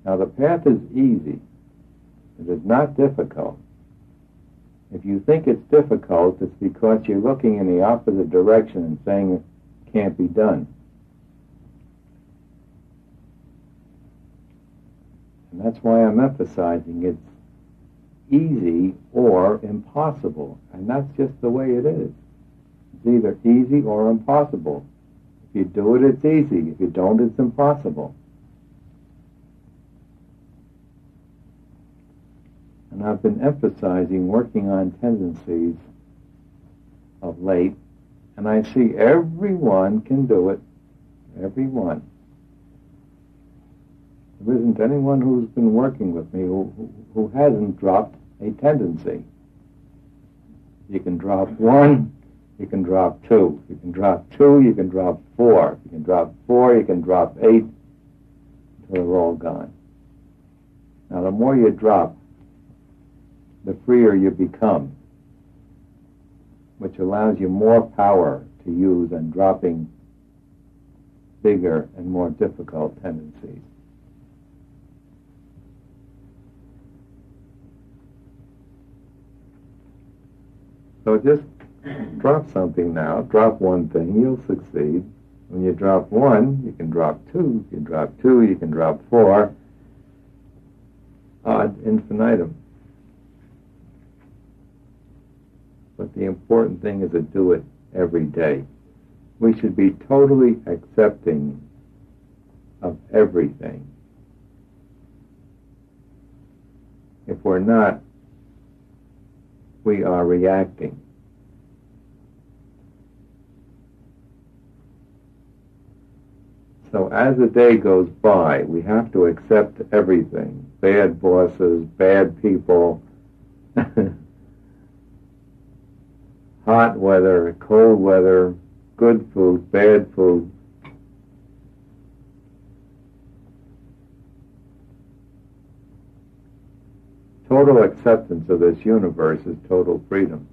Now the path is easy. It is not difficult. If you think it's difficult, it's because you're looking in the opposite direction and saying it can't be done. And that's why I'm emphasizing it's easy or impossible. And that's just the way it is. It's either easy or impossible. If you do it, it's easy. If you don't, it's impossible. And I've been emphasizing working on tendencies of late, and I see everyone can do it. Everyone. There isn't anyone who's been working with me who hasn't dropped a tendency. You can drop one, you can drop two. You can drop two, you can drop four. You can drop four, you can drop 8, until they're all gone. Now, the more you drop, the freer you become, which allows you more power to use on dropping bigger and more difficult tendencies. So just drop something now. Drop one thing, you'll succeed. When you drop one, you can drop two. If you drop two, you can drop 4. Ad infinitum. But the important thing is to do it every day. We should be totally accepting of everything. If we're not, we are reacting. So as the day goes by, we have to accept everything. Bad bosses, bad people, hot weather, cold weather, good food, bad food. Total acceptance of this universe is total freedom.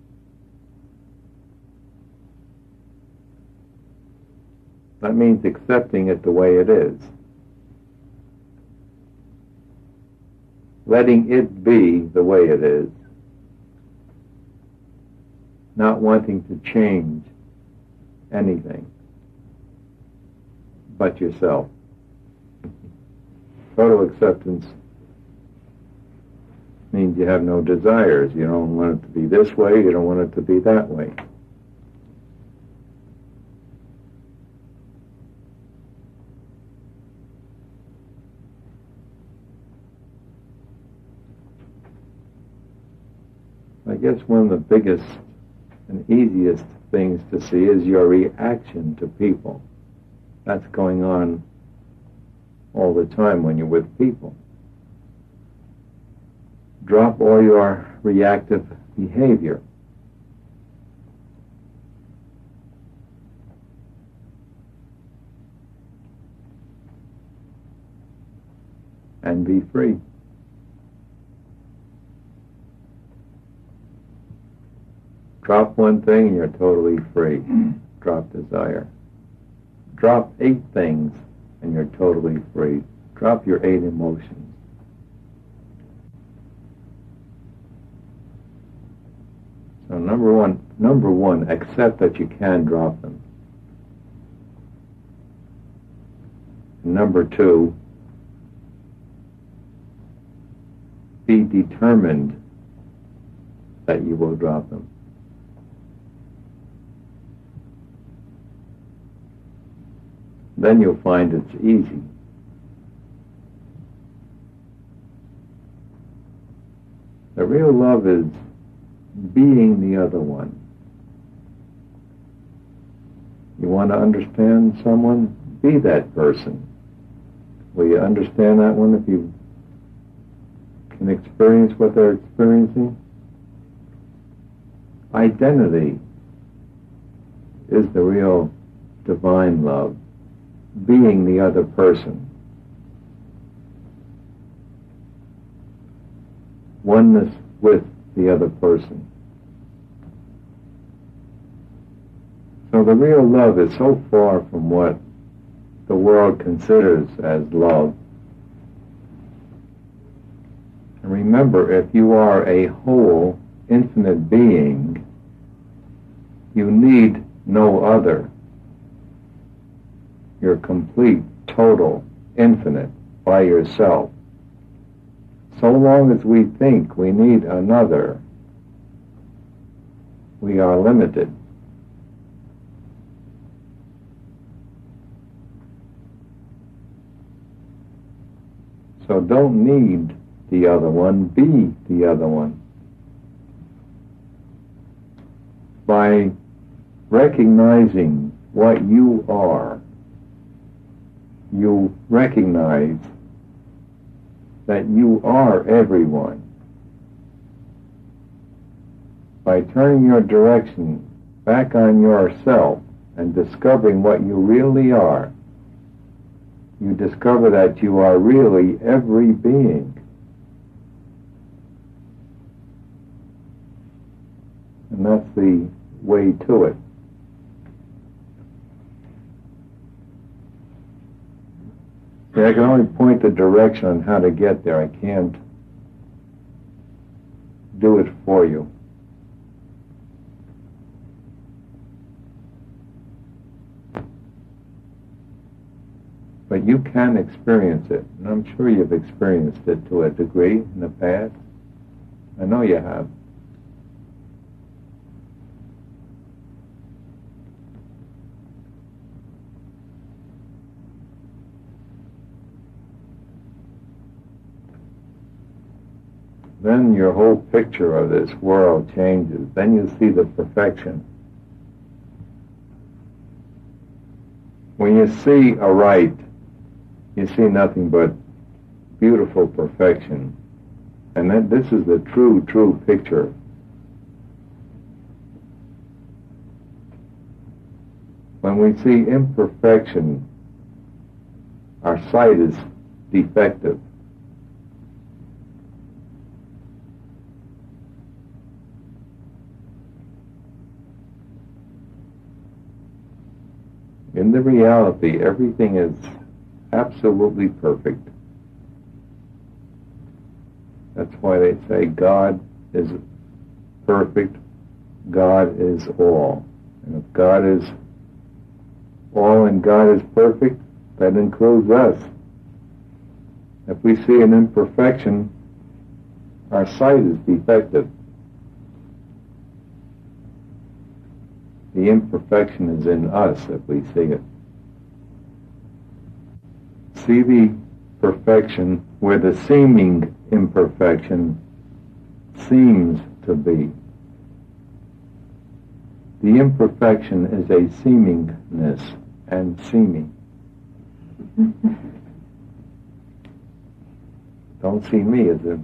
That means accepting it the way it is. Letting it be the way it is. Not wanting to change anything but yourself. Total acceptance means you have no desires. You don't want it to be this way, you don't want it to be that way. I guess one of the biggest and easiest things to see is your reaction to people. That's going on all the time when you're with people. Drop all your reactive behavior. And be free. Drop one thing and you're totally free. Drop desire. Drop 8 things and you're totally free. Drop your 8 emotions. So number one, accept that you can drop them. Number 2, be determined that you will drop them. Then you'll find it's easy. The real love is being the other one. You want to understand someone? Be that person. Will you understand that one if you can experience what they're experiencing? Identity is the real divine love. Being the other person. Oneness with the other person. So the real love is so far from what the world considers as love. And remember, if you are a whole, infinite being, you need no other. You're complete, total, infinite by yourself. So long as we think we need another, we are limited. So don't need the other one, be the other one. By recognizing what you are, you recognize that you are everyone. By turning your direction back on yourself and discovering what you really are, you discover that you are really every being. And that's the way to it. See, I can only point the direction on how to get there. I can't do it for you. But you can experience it, and I'm sure you've experienced it to a degree in the past. I know you have. Then your whole picture of this world changes. Then you see the perfection. When you see aright, you see nothing but beautiful perfection. And that this is the true picture. When we see imperfection, our sight is defective. In the reality, everything is absolutely perfect. That's why they say God is perfect, God is all. And if God is all and God is perfect, that includes us. If we see an imperfection, our sight is defective. The imperfection is in us if we see it. See the perfection where the seeming imperfection seems to be. The imperfection is a seemingness and seeming. Don't see me as a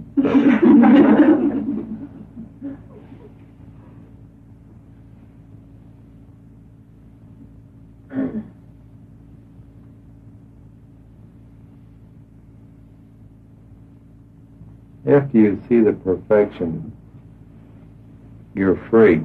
After you see the perfection, you're free.